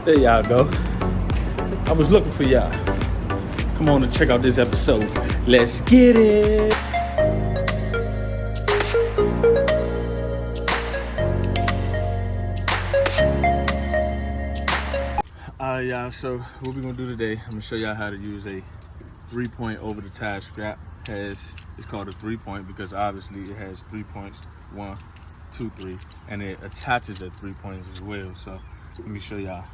There y'all go. I was looking for y'all. Come on and check out this episode. Let's get it. Y'all, so what we're gonna do today, I'm gonna show y'all how to use a 3-point over the tire strap. It's called a 3-point because obviously it has 3 points, 1, 2, 3, and it attaches at 3 points as well. So let me show y'all.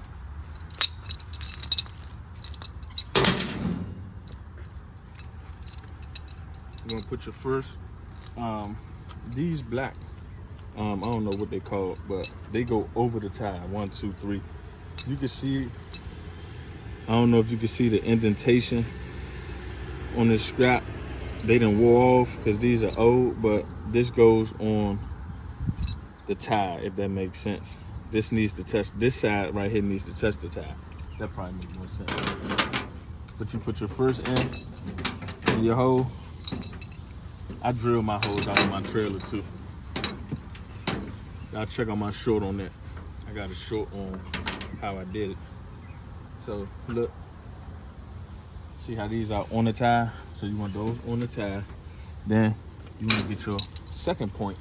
You're gonna put your first, these black, I don't know what they call, but they go over the tire, 1, 2, 3. You can see, I don't know if you can see the indentation on this strap. They done wore off because these are old, but this goes on the tire, if that makes sense. This needs to touch, this side right here needs to touch the tire. That probably makes more sense. But you put your first in your hole. I drill my holes out of my trailer too. Y'all check out my short on that. I got a short on how I did it. So look, see how these are on the tire? So you want those on the tire. Then you want to get your second point.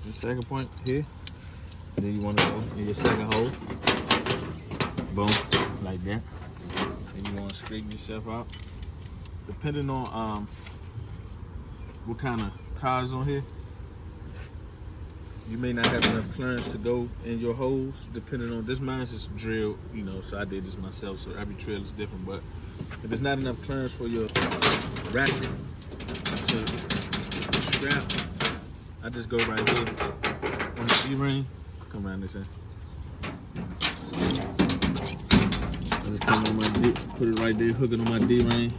The second point here. Then you want to go in your second hole. Boom, like that. Then you want to straighten yourself out. Depending on what kind of cars on here, you may not have enough clearance to go in your holes. Depending on this, mine's just drilled, you know. So I did this myself. So every trail is different. But if there's not enough clearance for your racket to strap, I just go right here on the D-ring. Come around this end. I just come on my D, put it right there, hook it on my D-ring,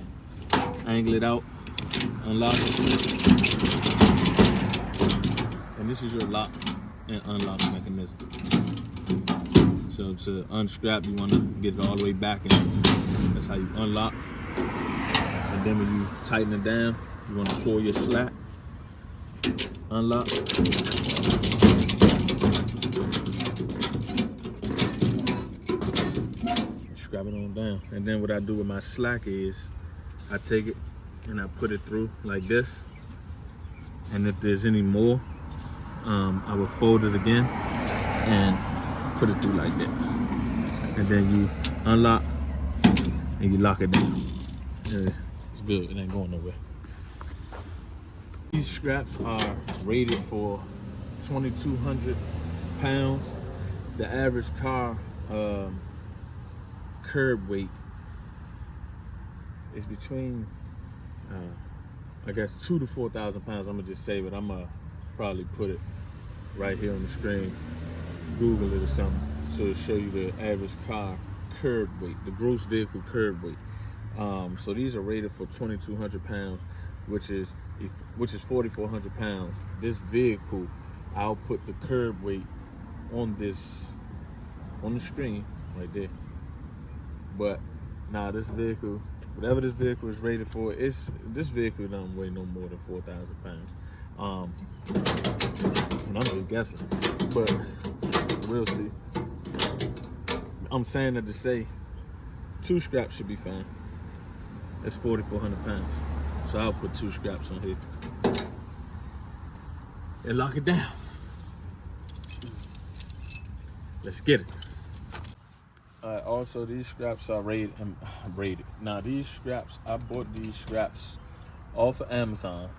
angle it out, unlock it. And this is your lock and unlock mechanism. So to unstrap, you want to get it all the way back, and that's how you unlock. And then when you tighten it down, you want to pull your slat, unlock. Strap it on down. And then what I do with my slack is I take it and I put it through like this. And if there's any more, I will fold it again and put it through like that. And then you unlock and you lock it down. It's good, it ain't going nowhere. These straps are rated for 2,200 pounds. The average car curb weight is between, I guess 2,000 to 4,000 pounds. I'm gonna just say, but I'm gonna probably put it right here on the screen. Google it or something, so it'll show you the average car curb weight, the gross vehicle curb weight. So these are rated for 2,200 pounds, which is 4,400 pounds. This vehicle, I'll put the curb weight on the screen right there. But now this vehicle, whatever this vehicle is rated for, this vehicle doesn't weigh no more than 4,000 pounds. And I'm just guessing, but we'll see. I'm saying that to say 2 straps should be fine. That's 4,400 pounds. So I'll put 2 straps on here and lock it down. Let's get it. Also, these straps are rated. Now, these straps, I bought these straps off of Amazon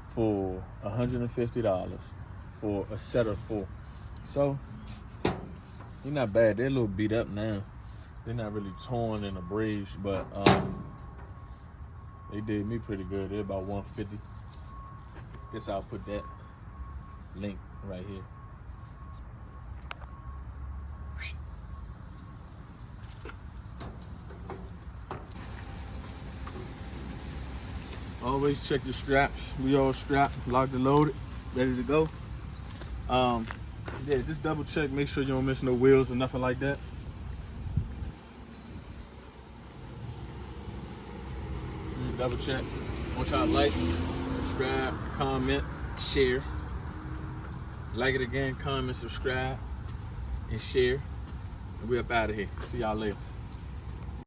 for $150 for a set of 4. So, they're not bad. They're a little beat up now. They're not really torn and abrased, but they did me pretty good. They're about $150. Guess I'll put that link right here. Always check your straps. We all strapped, locked and loaded, ready to go. Yeah, just double check, make sure you don't miss no wheels or nothing like that. Double check. Want y'all to like, subscribe, comment, share. Like it again, comment, subscribe. and share. And we up out of here. See y'all later.